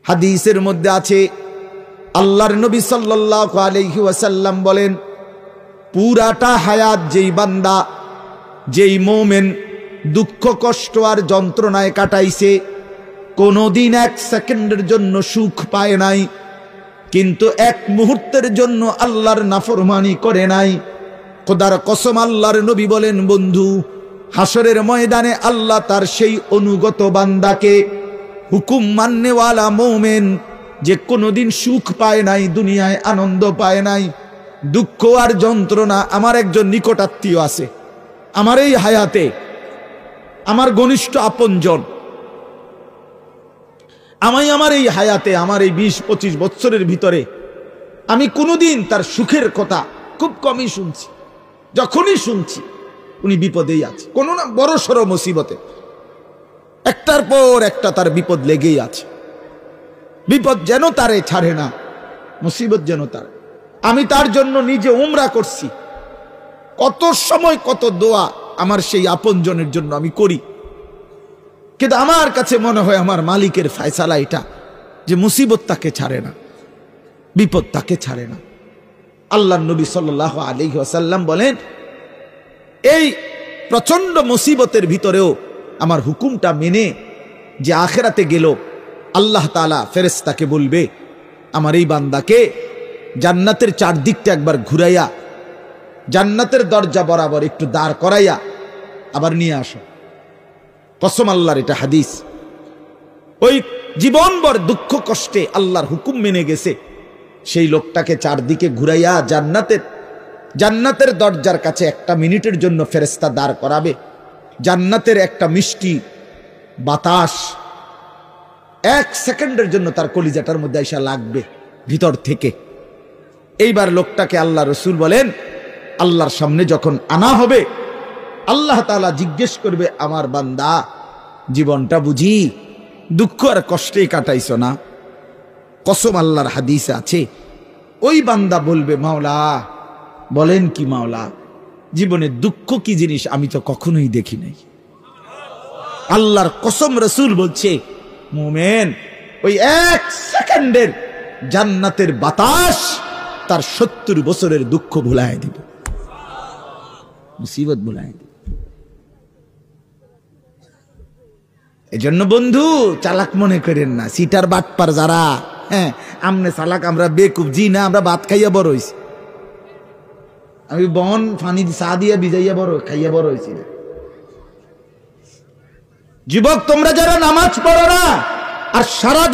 হাদিসের মধ্যে আছে আল্লাহর নবী সাল্লাল্লাহু আলাইহি ওয়াসাল্লাম বলেন, পুরাটা হায়াত যেই বান্দা, যেই মুমিন দুঃখ কষ্ট আর যন্ত্রণায় কাটাইছে, কোনোদিন এক সেকেন্ডের জন্য সুখ পায় নাই, কিন্তু এক মুহূর্তের জন্য আল্লাহর নাফরমানি করে নাই, খোদার কসম আল্লাহর নবী বলেন, বন্ধু হাসরের ময়দানে আল্লাহ তার সেই অনুগত বান্দাকে, হুকুম মাননেওয়ালা মুমিন যে কোনোদিন সুখ পায় নাই, দুনিয়ায় আনন্দ পায় নাই, দুঃখ আর যন্ত্রণা, আমার একজন নিকটাত্মীয় আছে আমার এই হায়াতে, আমার ঘনিষ্ঠ আপনজন, আমার এই হায়াতে, আমার এই 20-25 বছরের ভিতরে আমি কোনোদিন তার সুখের কথা খুব কমই শুনছি। যখনই শুনছি উনি বিপদেই আছে, কোনো না বড় সড়ো মুসিবতে, একটার পর একটা তার বিপদ লেগেই আছে, বিপদ যেন তারে ছাড়ে না, মুসিবত যেন তার। আমি তার জন্য নিজে উমরা করছি, কত সময় কত দোয়া আমার সেই আপনজনের জন্য আমি করি, কিন্তু আমার কাছে মনে হয় আমার মালিকের ফয়সালা এটা যে মুসিবত তাকে ছাড়ে না, বিপদ তাকে ছাড়ে না। আল্লাহর নবী সাল্লাল্লাহু আলাইহি ওয়াসাল্লাম বলেন, এই প্রচন্ড মুসিবতের ভিতরেও আমার হুকুমটা মেনে যে আখিরাতে গেল, আল্লাহ তাআলা ফেরেশতাকে বলবে, আমার এই বান্দাকে জান্নাতের চারদিকটা একবার ঘুরাইয়া জান্নাতের দরজা বরাবর একটু দাঁড় করাইয়া আবার নিয়ে আসো। কসম আল্লাহর, এটা হাদিস। ওই জীবনভর দুঃখ কষ্টে আল্লাহর হুকুম মেনে গেছে, সেই লোকটাকে চারদিকে ঘুরাইয়া জান্নাতের দরজার কাছে একটা মিনিটের জন্য ফেরেশতা দাঁড় করাবে, জান্নাতের একটা মিষ্টি বাতাস 1 সেকেন্ডের জন্য তার কলিজাটার মধ্যে এসে লাগবে ভিতর থেকে। এইবার লোকটাকে আল্লাহ রসুল বলেন, আল্লাহর সামনে যখন আনা হবে, আল্লাহ তাআলা জিজ্ঞেস করবে, আমার বান্দা জীবনটা বুঝি দুঃখ আর কষ্টে কাটাইছো না? কসম আল্লাহর হাদিসে আছে, ওই বান্দা বলবে, মাওলা বলেন কি মাওলা, জীবনে দুঃখ কি জিনিস আমি তো কখনোই দেখি নাই। আল্লাহর কসম, রসুল বলছে, মুমিন ওই 1 সেকেন্ডের জান্নাতের বাতাস তার 70 বছরের দুঃখ ভুলায় দিবে, মুসিবত ভুলায় দিবে। এজন্য বন্ধু চালাক মনে করেন না, সিটার বাটপার যারা, হ্যাঁ আমনে চালাক, আমরা বেকুব, জি না, আমরা ভাত খাইয়া বড় হইছি, আমি বন ফানি চা দিয়া ভিজাইয়া খাইয়া বড় হইছি। যুবক তোমরা যারা নামাজ পড়ো না আর সারাদিন